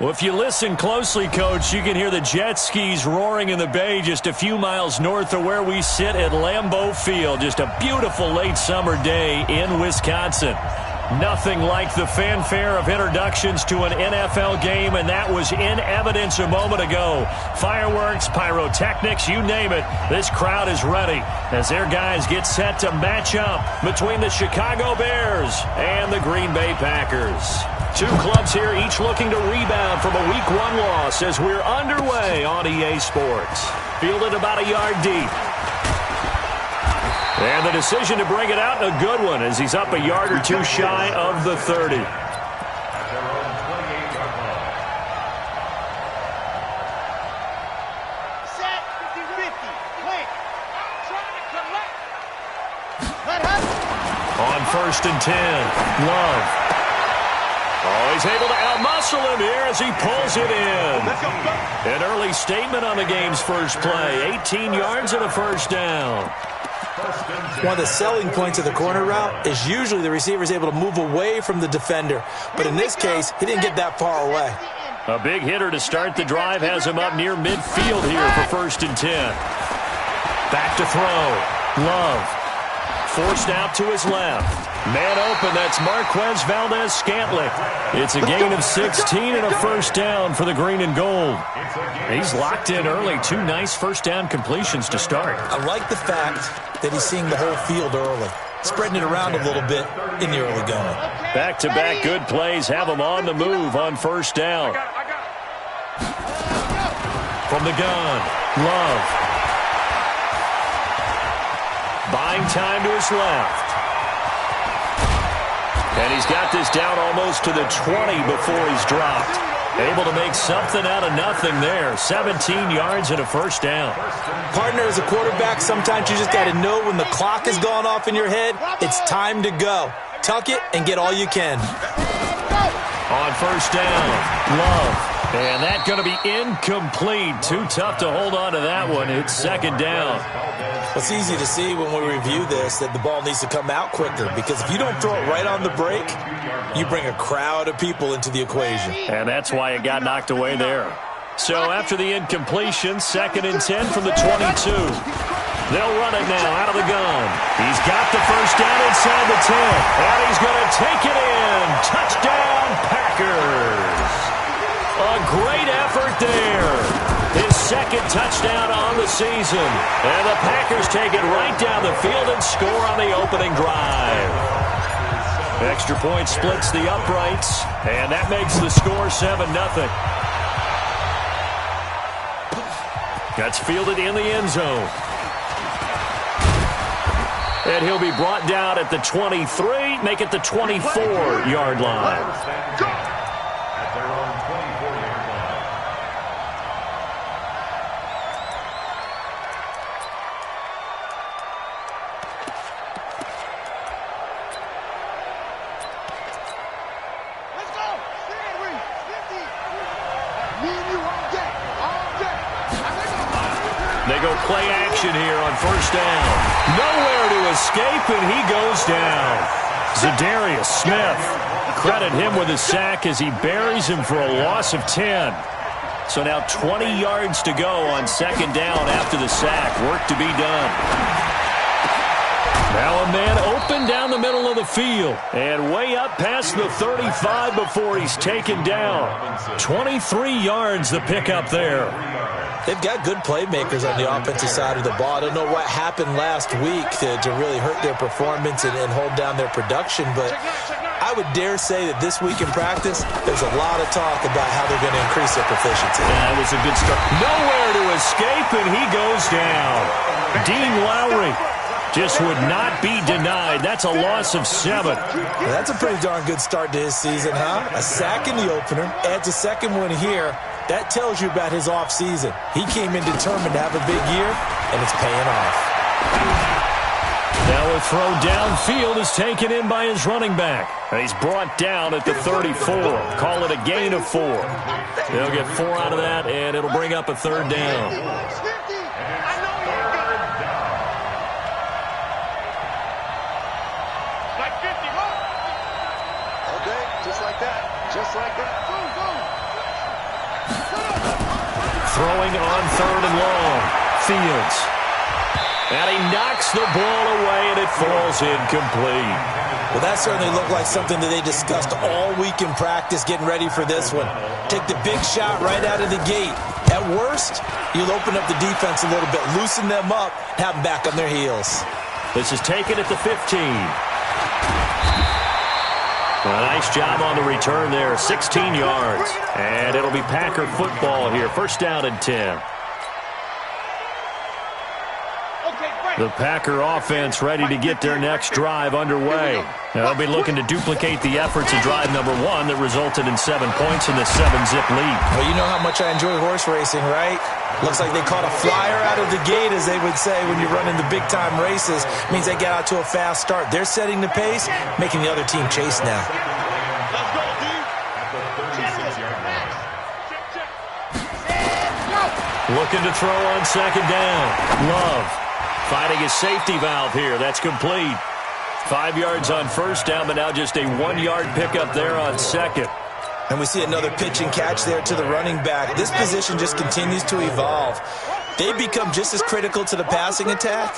Well, if you listen closely, Coach, you can hear the jet skis roaring in the bay just a few miles north of where we sit at Lambeau Field. Just a beautiful late summer day in Wisconsin. Nothing like the fanfare of introductions to an NFL game, and that was in evidence a moment ago. Fireworks, pyrotechnics, you name it. This crowd is ready as their guys get set to match up between the Chicago Bears and the Green Bay Packers. Two clubs here, each looking to rebound from a Week 1 loss as we're underway on EA Sports. Fielded about a yard deep. And the decision to bring it out, a good one, as he's up a yard or two shy of the 30. On 1st and 10, Love. Oh, he's able to outmuscle him here as he pulls it in. An early statement on the game's first play. 18 yards and a first down. One of the selling points of the corner route is usually the receiver is able to move away from the defender. But in this case, he didn't get that far away. A big hitter to start the drive has him up near midfield here for 1st and 10. Back to throw. Love. Forced out to his left. Man open, that's Marquez Valdez-Scantling. It's a gain of 16 and a first down for the green and gold. He's locked in early. Two nice first down completions to start. I like the fact that he's seeing the whole field early, spreading it around a little bit in the early going. Back-to-back good plays have him on the move on first down. From the gun, Love. Buying time to his left. And he's got this down almost to the 20 before he's dropped. Able to make something out of nothing there. 17 yards and a first down. Partner, as a quarterback, sometimes you just got to know when the clock has gone off in your head, it's time to go. Tuck it and get all you can. On first down, Love. And that's going to be incomplete. Too tough to hold on to that one. It's second down. It's easy to see when we review this that the ball needs to come out quicker, because if you don't throw it right on the break, you bring a crowd of people into the equation. And that's why it got knocked away there. So after the incompletion, 2nd and 10 from the 22. They'll run it now out of the gun. He's got the first down inside the 10. And he's going to take it in. Touchdown, Packers. A great effort there. His second touchdown on the season. And the Packers take it right down the field and score on the opening drive. Extra point splits the uprights, and that makes the score 7-0. That's fielded in the end zone. And he'll be brought down at the 23, make it the 24-yard line. They go play action here on first down. Nowhere to escape, and he goes down. Zadarius Smith. Credit him with a sack as he buries him for a loss of 10. So now 20 yards to go on second down after the sack. Work to be done. Now a man open down the middle of the field and way up past the 35 before he's taken down. 23 yards the pickup there. They've got good playmakers on the offensive side of the ball. I don't know what happened last week to really hurt their performance and hold down their production, but I would dare say that this week in practice, there's a lot of talk about how they're going to increase their proficiency. Yeah, that was a good start. Nowhere to escape, and he goes down. Dean Lowry just would not be denied. That's a loss of 7. Well, that's a pretty darn good start to his season, huh? A sack in the opener, adds a second one here. That tells you about his offseason. He came in determined to have a big year, and it's paying off. Now a throw downfield is taken in by his running back. And he's brought down at the 34. Call it a gain of 4. They'll get 4 out of that, and it'll bring up a third down. Okay, just like that. Just like that. throwing on 3rd and long. Fields. And he knocks the ball away, and it falls incomplete. Well, that certainly looked like something that they discussed all week in practice getting ready for this one. Take the big shot right out of the gate. At worst, you'll open up the defense a little bit, loosen them up, have them back on their heels. This is taken at the 15. A nice job on the return there, 16 yards. And it'll be Packer football here, 1st down and 10. The Packer offense ready to get their next drive underway. They'll be looking to duplicate the efforts of drive number 1 that resulted in 7 points in the 7-zip lead. Well, you know how much I enjoy horse racing, right? Looks like they caught a flyer out of the gate, as they would say when you're running the big-time races. Means they get out to a fast start. They're setting the pace, making the other team chase now. Looking to throw on 2nd down. Love. Finding his safety valve here. That's complete. 5 yards on 1st down, but now just a 1-yard pickup there on 2nd. And we see another pitch and catch there to the running back. This position just continues to evolve. They become just as critical to the passing attack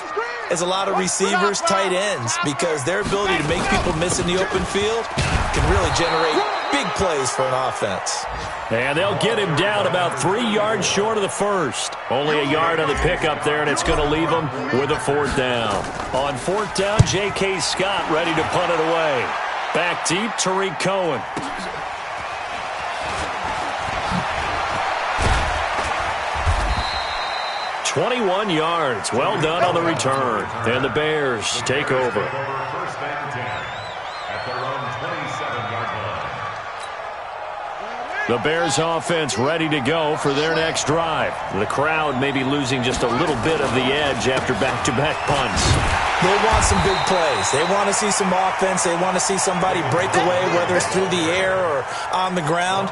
as a lot of receivers, tight ends, because their ability to make people miss in the open field can really generate big plays for an offense. And they'll get him down about 3 yards short of the 1st. Only a yard on the pickup there, and it's going to leave him with a 4th down. On 4th down, J.K. Scott ready to punt it away. Back deep, Tariq Cohen. "21 yards. Well done on the return. And the Bears take over. The Bears offense ready to go for their next drive. The crowd may be losing just a little bit of the edge after back-to-back punts. They want some big plays. They want to see some offense. They want to see somebody break away, whether it's through the air or on the ground.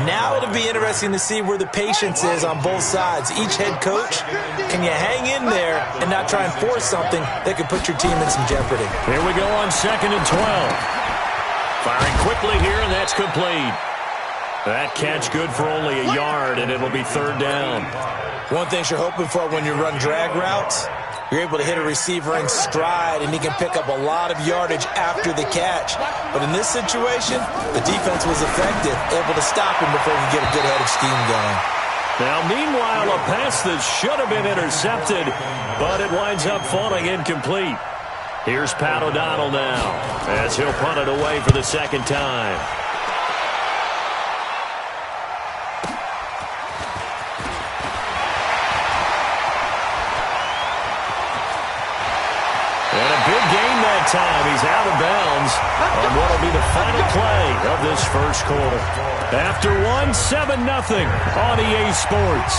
Now it'll be interesting to see where the patience is on both sides. Each head coach, can you hang in there and not try and force something that could put your team in some jeopardy? Here we go on 2nd and 12. Firing quickly here, and that's complete. That catch good for only a yard, and it'll be 3rd down. One thing you're hoping for when you run drag routes, you're able to hit a receiver in stride, and he can pick up a lot of yardage after the catch. But in this situation, the defense was effective, able to stop him before he could get a good head of steam going. Now, meanwhile, a pass that should have been intercepted, but it winds up falling incomplete. Here's Pat O'Donnell now, as he'll punt it away for the 2nd time. Time he's out of bounds on what will be the final play of this 1st quarter. After 7-0 on EA Sports.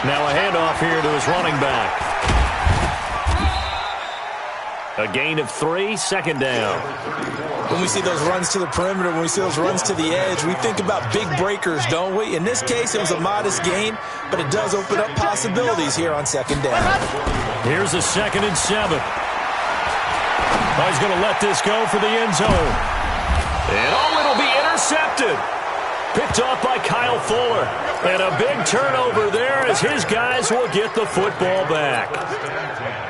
Now a handoff here to his running back. A gain of 3, 2nd down. When we see those runs to the perimeter, when we see those runs to the edge, we think about big breakers, don't we? In this case, it was a modest gain, but it does open up possibilities here on 2nd down. Here's a 2nd and 7. Oh, he's going to let this go for the end zone. And it'll be intercepted. Picked off by Kyle Fuller. And a big turnover there as his guys will get the football back.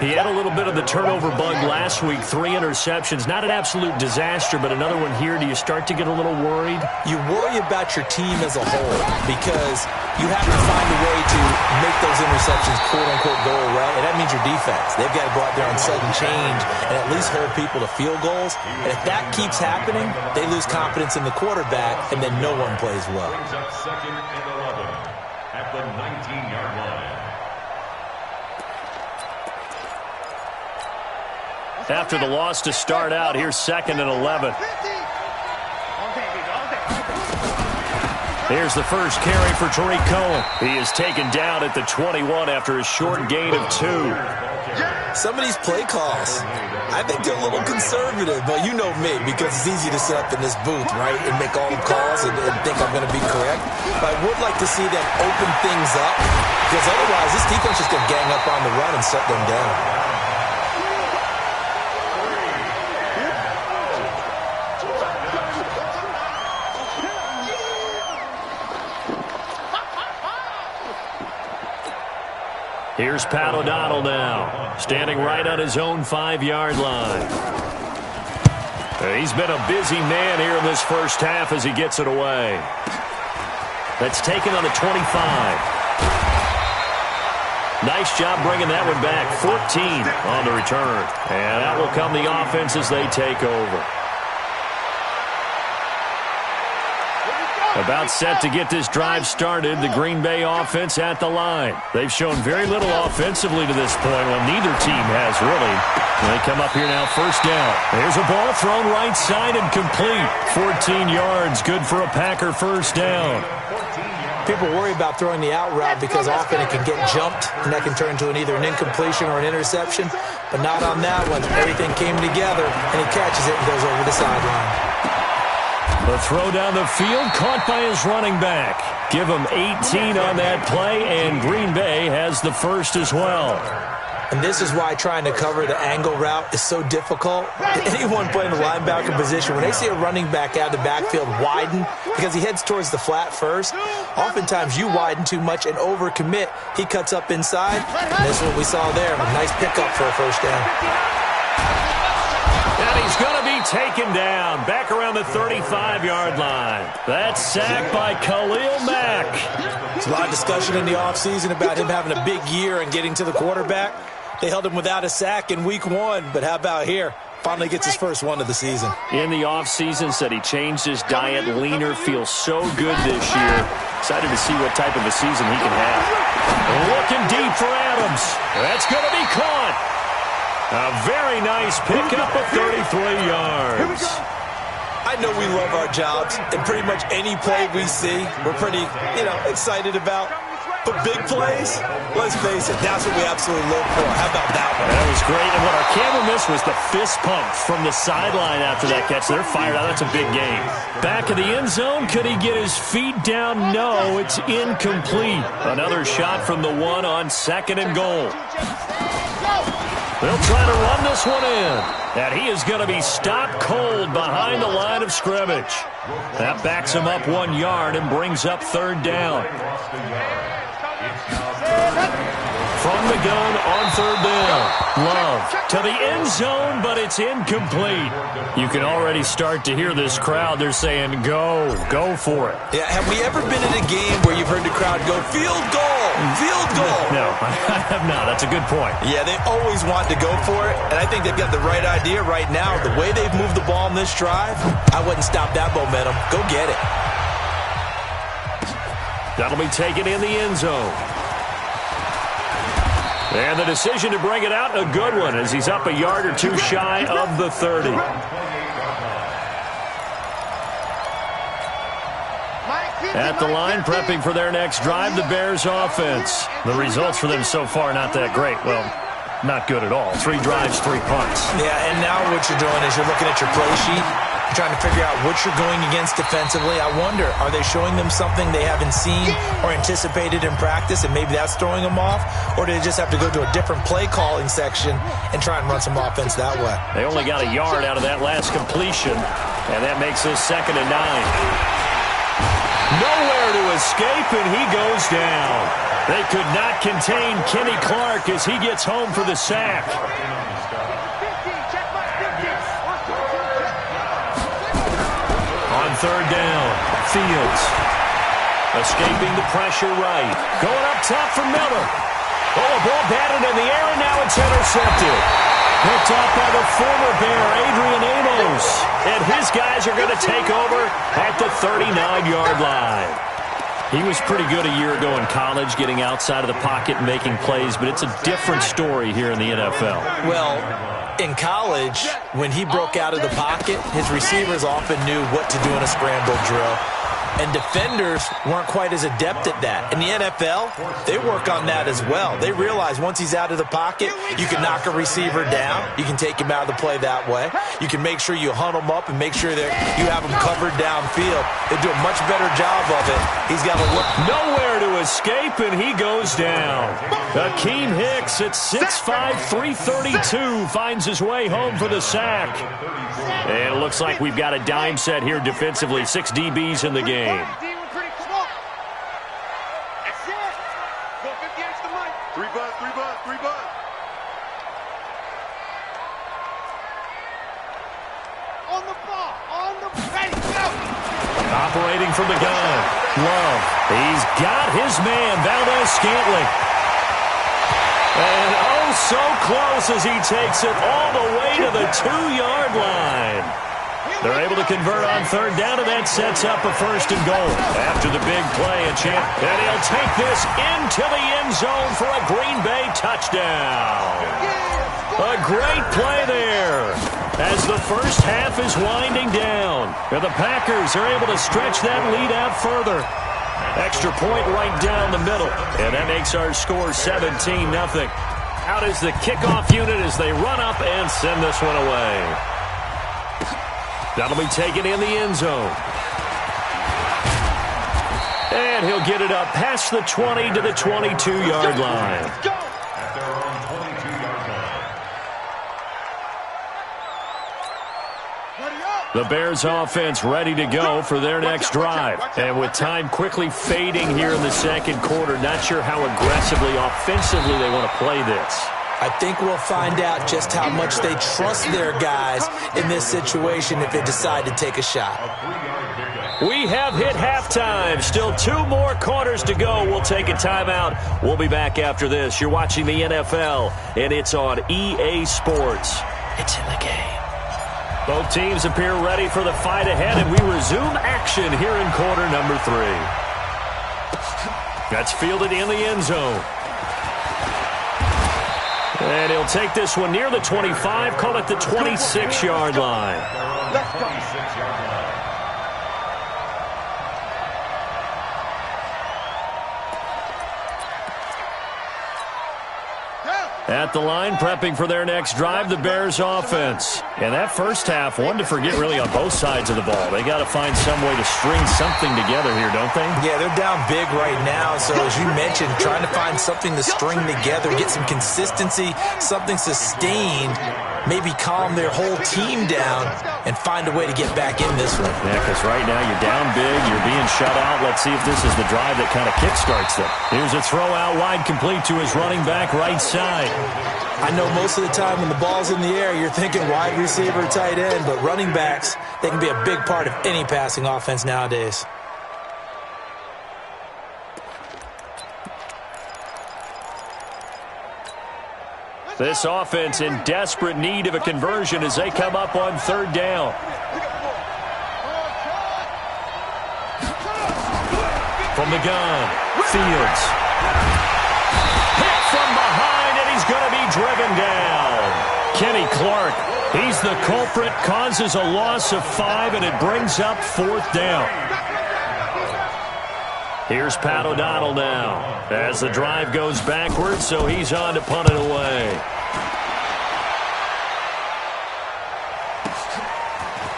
He had a little bit of the turnover bug last week, 3 interceptions. Not an absolute disaster, but another one here. Do you start to get a little worried? You worry about your team as a whole because you have to find a way to make those interceptions, quote-unquote, go away, and that means your defense. They've got to go out there on sudden change and at least hold people to field goals. And if that keeps happening, they lose confidence in the quarterback, and then no one plays well. Brings up 2nd and 11 at the 19-yard line. After the loss to start out, here's 2nd and 11. Here's the first carry for Tariq Cohen. He is taken down at the 21 after a short gain of 2. Some of these play calls, I think they're a little conservative, but you know me, because it's easy to sit up in this booth, right, and make all the calls and think I'm going to be correct. But I would like to see them open things up, because otherwise this defense is going to gang up on the run and shut them down. Here's Pat O'Donnell now, standing right on his own 5-yard line. He's been a busy man here in this first half as he gets it away. That's taken on the 25. Nice job bringing that one back. 14 on the return. And that will come the offense as they take over. About set to get this drive started, the Green Bay offense at the line. They've shown very little offensively to this point. Well, neither team has really. They come up here now, first down. There's a ball thrown right side and complete. 14 yards, good for a Packer first down. People worry about throwing the out route because often it can get jumped, and that can turn into either an incompletion or an interception, but not on that one. Everything came together, and he catches it and goes over the sideline. The throw down the field, caught by his running back. Give him 18 on that play, and Green Bay has the first as well. And this is why trying to cover the angle route is so difficult. Anyone playing the linebacker position, when they see a running back out of the backfield widen, because he heads towards the flat first, oftentimes you widen too much and overcommit. He cuts up inside, and this is what we saw there. A nice pickup for a first down. And he's going to be taken down back around the 35-yard line. That's sacked by Khalil Mack. There's a lot of discussion in the offseason about him having a big year and getting to the quarterback. They held him without a sack in week 1, but how about here? Finally gets his first one of the season. In the offseason, said he changed his diet, leaner, feels so good this year. Excited to see what type of a season he can have. Looking deep for Adams. That's going to be caught. A very nice pickup of 33 yards. I know we love our jobs, and pretty much any play we see, we're pretty, excited about. But big plays, let's face it, that's what we absolutely live for. How about that one? That was great. And what our camera missed was the fist pump from the sideline after that catch. They're fired out. That's a big game. Back of the end zone. Could he get his feet down? No, it's incomplete. Another shot from the one on 2nd and goal. They'll try to run this one in. And he is going to be stopped cold behind the line of scrimmage. That backs him up 1 yard and brings up 3rd down. From the gun on 3rd down. Love to the end zone, but it's incomplete. You can already start to hear this crowd. They're saying, go for it. Yeah, have we ever been in a game where you've heard the crowd go, field goal, field goal? No, I have not. That's a good point. Yeah, they always want to go for it, and I think they've got the right idea right now. The way they've moved the ball in this drive, I wouldn't stop that momentum. Go get it. That'll be taken in the end zone. And the decision to bring it out, a good one, as he's up a yard or two shy of the 30. At the line, prepping for their next drive, the Bears offense. The results for them so far, not that great. Well, not good at all. 3 drives, 3 punts. Yeah, and now what you're doing is you're looking at your play sheet, trying to figure out what you're going against defensively. I wonder, are they showing them something they haven't seen or anticipated in practice, and maybe that's throwing them off? Or do they just have to go to a different play calling section and try and run some offense that way? They only got a yard out of that last completion, and that makes this 2nd and 9. Nowhere to escape, and he goes down. They could not contain Kenny Clark as he gets home for the sack. On 3rd down, Fields escaping the pressure right. Going up top for Miller. Oh, a ball batted in the air, and now it's intercepted. Picked up by the former Bear, Adrian Amos. And his guys are going to take over at the 39-yard line. He was pretty good a year ago in college, getting outside of the pocket and making plays, but it's a different story here in the NFL. Well, in college, when he broke out of the pocket, his receivers often knew what to do in a scramble drill. And defenders weren't quite as adept at that. In the NFL, they work on that as well. They realize once he's out of the pocket, you can knock a receiver down. You can take him out of the play that way. You can make sure you hunt him up and make sure that you have him covered downfield. They do a much better job of it. He's got to look. Nowhere to escape, and he goes down. Akeem Hicks at 6'5", 332 finds his way home for the sack. And it looks like we've got a dime set here defensively. 6 DBs in the game. Operating from the gun. Love. He's got his man, Valdez-Scantling. And oh, so close as he takes it all the way to the 2-yard line. They're able to convert on third down, and that sets up a first and goal. After the big play, and he'll take this into the end zone for a Green Bay touchdown. A great play there as the first half is winding down. And the Packers are able to stretch that lead out further. Extra point right down the middle, and that makes our score 17-0. Out is the kickoff unit as they run up and send this one away. That'll be taken in the end zone. And he'll get it up past the 20 to the 22-yard line. At their own 22-yard line. The Bears offense ready to go for their next drive. And with time quickly fading here in the second quarter, not sure how aggressively, offensively they want to play this. I think we'll find out just how much they trust their guys in this situation if they decide to take a shot. We have hit halftime. Still 2 more quarters to go. We'll take a timeout. We'll be back after this. You're watching the NFL, and it's on EA Sports. It's in the game. Both teams appear ready for the fight ahead, and we resume action here in quarter number 3. That's fielded in the end zone. And he'll take this one near the 25, call it the 26-yard line. Let's go. 26-yard line. At the line, prepping for their next drive, the Bears offense. And that first half, one to forget really on both sides of the ball. They got to find some way to string something together here, don't they? Yeah, they're down big right now. So as you mentioned, trying to find something to string together, get some consistency, something sustained, maybe calm their whole team down and find a way to get back in this one. Yeah, because right now you're down big, you're being shut out. Let's see if this is the drive that kind of kickstarts them. Here's a throw out wide, complete to his running back right side. I know most of the time when the ball's in the air, you're thinking wide receiver, tight end, but running backs, they can be a big part of any passing offense nowadays. This offense in desperate need of a conversion as they come up on third down. From the gun, Fields. Hit from behind, and he's going to be driven down. Kenny Clark, he's the culprit, causes a loss of 5, and it brings up fourth down. Here's Pat O'Donnell now as the drive goes backwards, so he's on to punt it away.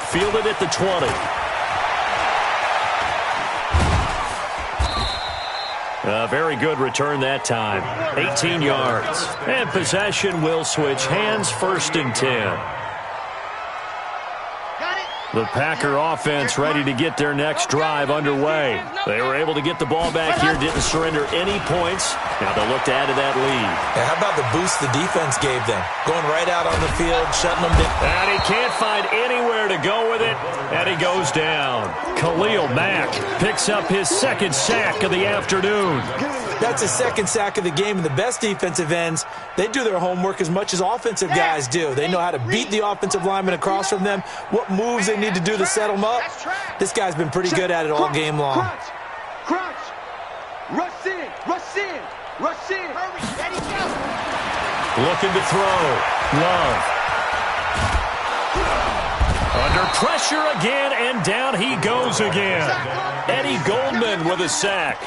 Fielded at the 20. A very good return that time. 18 yards. And possession will switch hands, 1st and 10. The Packer offense ready to get their next drive underway. They were able to get the ball back here, didn't surrender any points. Now they'll look to add to that lead. Yeah, how about the boost the defense gave them? Going right out on the field, shutting them down. And he can't find anywhere to go with it, and he goes down. Khalil Mack picks up his 2nd sack of the afternoon. That's his 2nd sack of the game, and the best defensive ends, they do their homework as much as offensive guys do. They know how to beat the offensive lineman across from them, what moves they need to do to set them up. This guy's been pretty good at it all game long. Crunch. Rush in. Rush in. Rush in. Hurry. Ready, go. Looking to throw. Love. Under pressure again, and down he goes again. Eddie Goldman with a sack.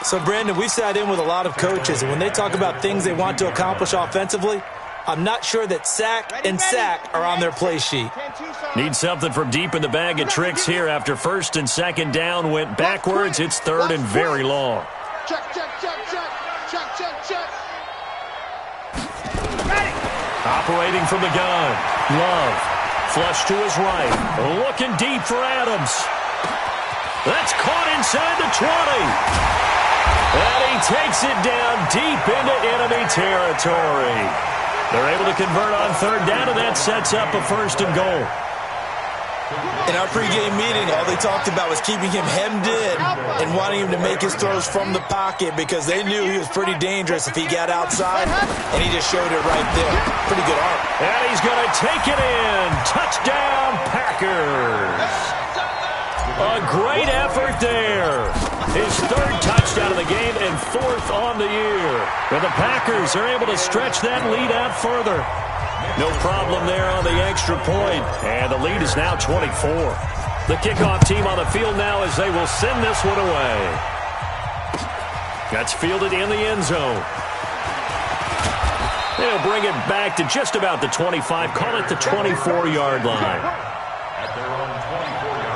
So, Brandon, we've sat in with a lot of coaches, and when they talk about things they want to accomplish offensively, I'm not sure that sack and sack are on their play sheet. Need something from deep in the bag of tricks here after 1st and 2nd down went backwards. It's 3rd and very long. Check, check, check, check. Check, check, check. Operating from the gun. Love. Flush to his right. Looking deep for Adams. That's caught inside the 20. And he takes it down deep into enemy territory. They're able to convert on third down, and that sets up a 1st and goal. In our pregame meeting, all they talked about was keeping him hemmed in and wanting him to make his throws from the pocket because they knew he was pretty dangerous if he got outside, and he just showed it right there. Pretty good arm. And he's going to take it in. Touchdown, Packers. A great effort there. His third touchdown of the game and fourth on the year. And the Packers are able to stretch that lead out further. No problem there on the extra point. And the lead is now 24. The kickoff team on the field now as they will send this one away. That's fielded in the end zone. They'll bring it back to just about the 25. Call it the 24-yard line. At their own 24-yard line.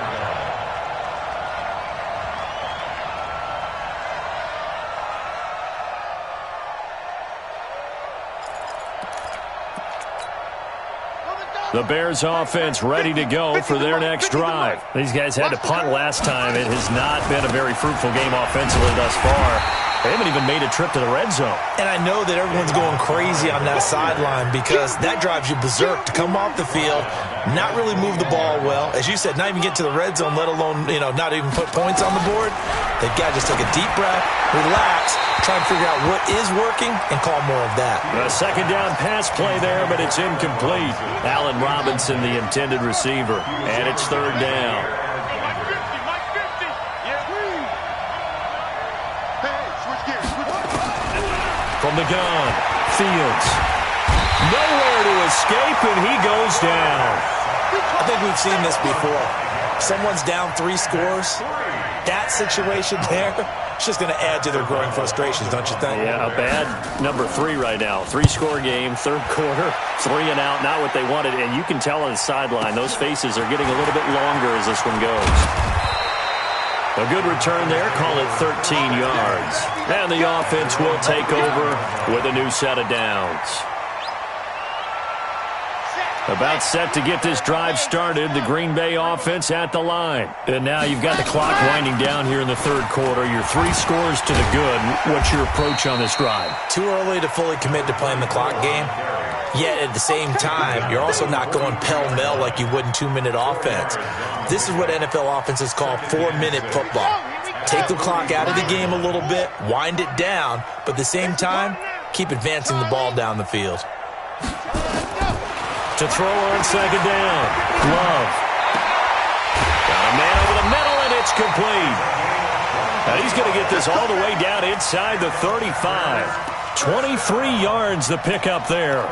The Bears offense ready to go for their next drive. These guys had to punt last time. It has not been a very fruitful game offensively thus far. They haven't even made a trip to the red zone. And I know that everyone's going crazy on that sideline because that drives you berserk to come off the field, not really move the ball well. As you said, not even get to the red zone, let alone, not even put points on the board. They've got to just take a deep breath, relax, try and figure out what is working, and call more of that. A second down pass play there, but it's incomplete. Allen Robinson, the intended receiver, and it's third down. From the gun, Fields. Nowhere to escape, and he goes down. I think we've seen this before. Someone's down 3 scores. That situation there, it's just going to add to their growing frustrations, don't you think? Yeah, a bad number 3 right now. 3-score game, third quarter, 3 and out, not what they wanted. And you can tell on the sideline, those faces are getting a little bit longer as this one goes. A good return there, call it 13 yards. And the offense will take over with a new set of downs. About set to get this drive started, the Green Bay offense at the line. And now you've got the clock winding down here in the third quarter. You're 3 scores to the good. What's your approach on this drive? Too early to fully commit to playing the clock game. Yet at the same time, you're also not going pell-mell like you would in 2-minute offense. This is what NFL offenses call 4-minute football. Take the clock out of the game a little bit, wind it down, but at the same time, keep advancing the ball down the field. To throw on second down. Love. Got a man over the middle, and it's complete. Now he's going to get this all the way down inside the 35. 23 yards the pickup there.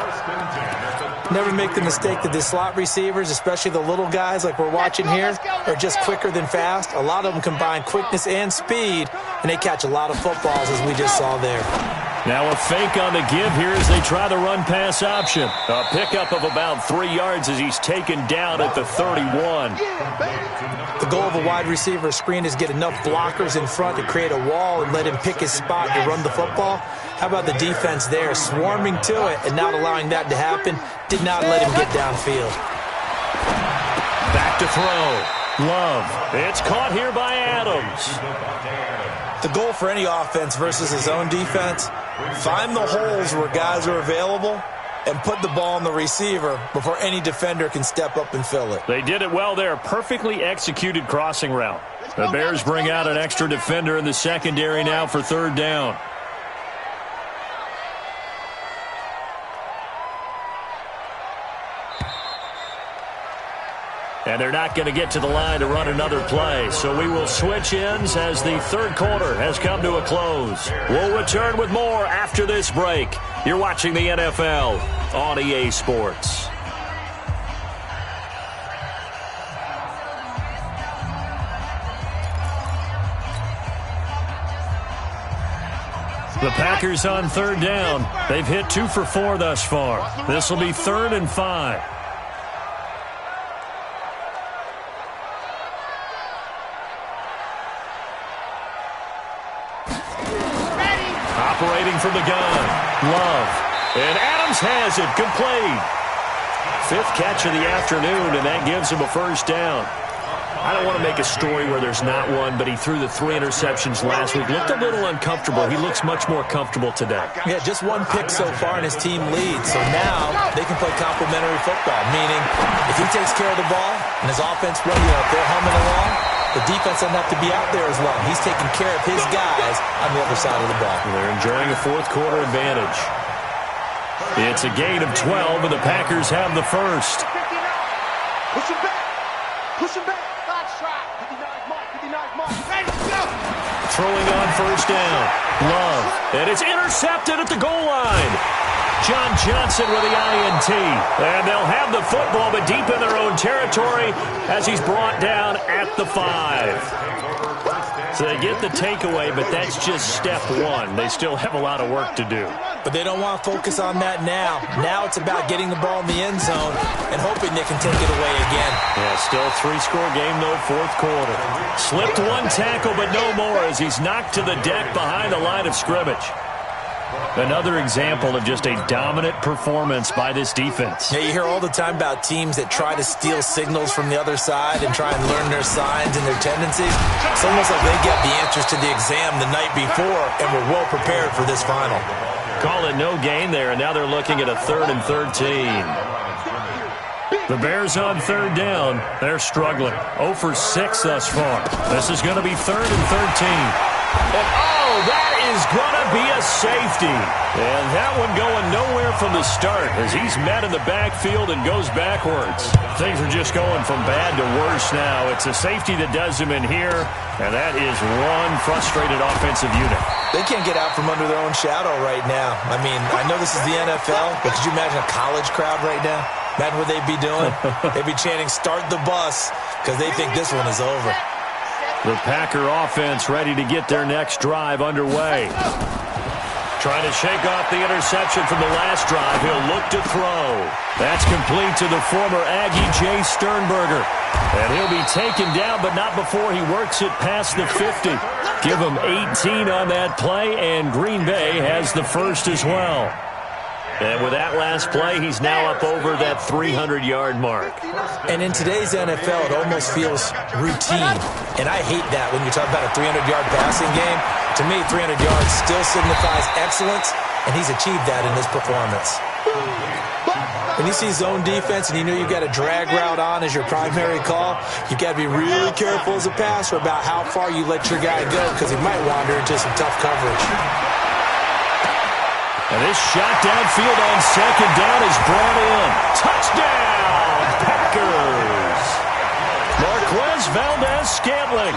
Never make the mistake that the slot receivers, especially the little guys like we're watching here, are just quicker than fast. A lot of them combine quickness and speed, and they catch a lot of footballs, as we just saw there. Now a fake on the give here as they try the run-pass option. A pickup of about 3 yards as he's taken down at the 31. The goal of a wide receiver screen is get enough blockers in front to create a wall and let him pick his spot to run the football. How about the defense there, swarming to it and not allowing that to happen? Did not let him get downfield. Back to throw. Love. It's caught here by Adams. The goal for any offense versus his own defense, find the holes where guys are available and put the ball on the receiver before any defender can step up and fill it. They did it well there. Perfectly executed crossing route. The Bears bring out an extra defender in the secondary now for third down. And they're not going to get to the line to run another play. So we will switch ends as the third quarter has come to a close. We'll return with more after this break. You're watching the NFL on EA Sports. The Packers on third down. They've hit 2 for 4 thus far. This will be 3rd and 5. Operating from the gun. Love. And Adams has it. Complete. 5th catch of the afternoon, and that gives him a first down. I don't want to make a story where there's not one, but he threw the 3 interceptions last week. Looked a little uncomfortable. He looks much more comfortable today. Yeah, just 1 pick so far, and his team leads. So now they can play complementary football, meaning if he takes care of the ball and his offense, if they're humming along, the defense doesn't have to be out there as long. He's taking care of his guys on the other side of the ball. They're enjoying a fourth quarter advantage. It's a gain of 12, and the Packers have the first. Push him back. Push him back. Nice try. 59 mark. 59 mark. Ready to go. Throwing on first down. Love. And it's intercepted at the goal line. John Johnson with the INT. And they'll have the football, but deep in their own territory as he's brought down at the 5. So they get the takeaway, but that's just step one. They still have a lot of work to do. But they don't want to focus on that now. Now it's about getting the ball in the end zone and hoping they can take it away again. Yeah, still a 3-score game, though, fourth quarter. Slipped one tackle, but no more as he's knocked to the deck behind the line of scrimmage. Another example of just a dominant performance by this defense. Yeah, you hear all the time about teams that try to steal signals from the other side and try and learn their signs and their tendencies. It's almost like they get the answers to the exam the night before and were well prepared for this final. Call it no gain there, and now they're looking at a 3rd and 13. The Bears on third down. They're struggling. 0 for 6 thus far. This is going to be 3rd and 13. And that is going to be a safety. And that one going nowhere from the start as he's met in the backfield and goes backwards. Things are just going from bad to worse now. It's a safety that does him in here, and that is one frustrated offensive unit. They can't get out from under their own shadow right now. I mean, I know this is the NFL, but could you imagine a college crowd right now? Imagine what they'd be doing. They'd be chanting, "Start the bus," because they think this one is over. The Packer offense ready to get their next drive underway. Trying to shake off the interception from the last drive. He'll look to throw. That's complete to the former Aggie, Jay Sternberger. And he'll be taken down, but not before he works it past the 50. Give him 18 on that play, and Green Bay has the first as well. And with that last play, he's now up over that 300-yard mark. And in today's NFL, it almost feels routine. And I hate that when you talk about a 300-yard passing game. To me, 300 yards still signifies excellence, and he's achieved that in this performance. When you see zone defense and you know you've got a drag route on as your primary call, you've got to be really careful as a passer about how far you let your guy go because he might wander into some tough coverage. And this shot downfield on second down is brought in. Touchdown, Packers! Marquez Valdez-Scantling,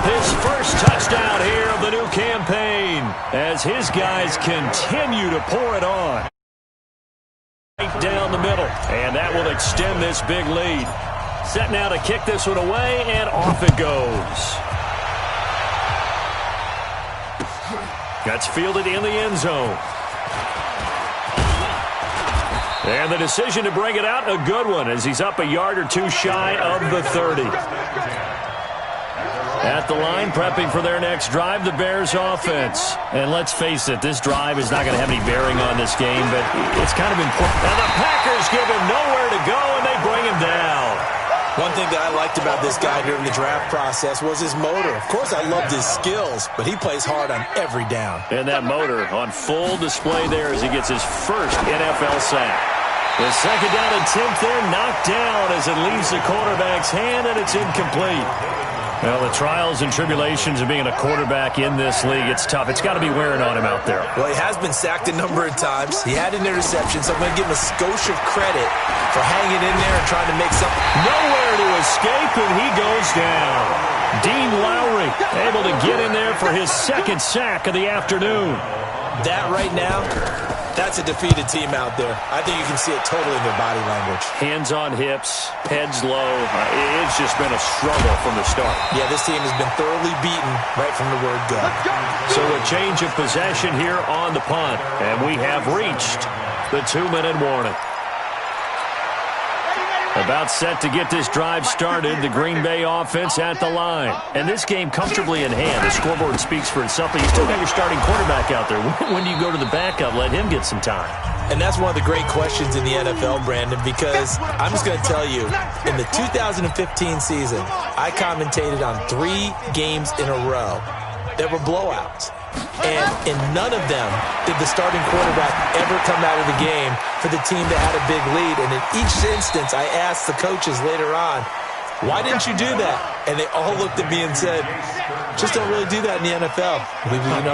his first touchdown here of the new campaign as his guys continue to pour it on. Right down the middle, and that will extend this big lead. Set now to kick this one away, and off it goes. That's fielded in the end zone. And the decision to bring it out, a good one, as he's up a yard or two shy of the 30. At the line, prepping for their next drive, the Bears offense. And let's face it, this drive is not going to have any bearing on this game, but it's kind of important. And the Packers give him nowhere to go, and they bring him down. One thing that I liked about this guy during the draft process was his motor. Of course, I loved his skills, but he plays hard on every down. And that motor on full display there as he gets his first NFL sack. The second down attempt there knocked down as it leaves the quarterback's hand, and it's incomplete. Well, the trials and tribulations of being a quarterback in this league, it's tough. It's got to be wearing on him out there. Well, he has been sacked a number of times. He had an interception, so I'm going to give him a skosh of credit for hanging in there and trying to make something. Nowhere to escape, and he goes down. Dean Lowry able to get in there for his second sack of the afternoon. That right now, that's a defeated team out there. I think you can see it totally in their body language. Hands on hips, heads low. It's just been a struggle from the start. Yeah, this team has been thoroughly beaten right from the word go. So a change of possession here on the punt, and we have reached the 2-minute warning. About set to get this drive started, the Green Bay offense at the line. And this game comfortably in hand. The scoreboard speaks for itself, but you still got your starting quarterback out there. When do you go to the backup? Let him get some time. And that's one of the great questions in the NFL, Brandon, because I'm just going to tell you, in the 2015 season, I commentated on 3 games in a row that were blowouts. And in none of them did the starting quarterback ever come out of the game for the team that had a big lead. And in each instance, I asked the coaches later on, why didn't you do that? And they all looked at me and said, just don't really do that in the NFL.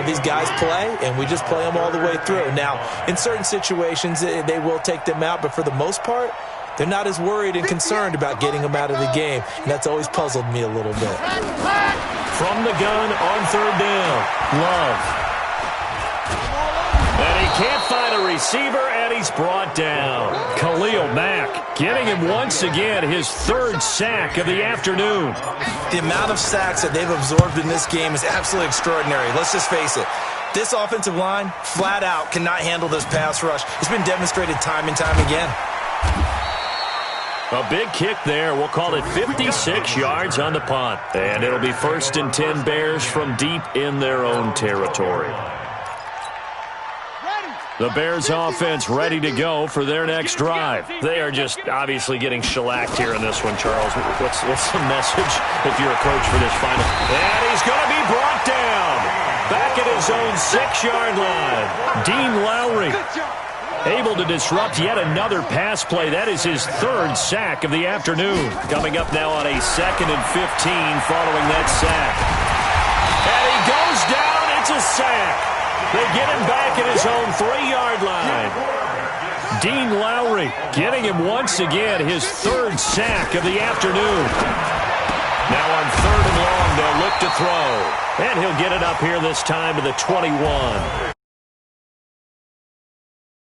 These guys play, and we just play them all the way through. Now, in certain situations, they will take them out, but for the most part, they're not as worried and concerned about getting them out of the game, and that's always puzzled me a little bit. From the gun on third down, Love. And he can't find a receiver, and he's brought down. Khalil Mack getting him once again his third sack of the afternoon. The amount of sacks that they've absorbed in this game is absolutely extraordinary. Let's just face it. This offensive line, flat out, cannot handle this pass rush. It's been demonstrated time and time again. A big kick there. We'll call it 56 yards on the punt. And it'll be 1st and 10 Bears from deep in their own territory. The Bears offense ready to go for their next drive. They are just obviously getting shellacked here in this one, Charles. What's the message if you're a coach for this final? And he's going to be brought down. Back at his own 6-yard line. Dean Lowry able to disrupt yet another pass play. That is his third sack of the afternoon. Coming up now on a 2nd and 15 following that sack. And he goes down. It's a sack. They get him back at his own 3-yard line. Dean Lowry getting him once again his third sack of the afternoon. Now on 3rd and long, they'll look to throw. And he'll get it up here this time to the 21.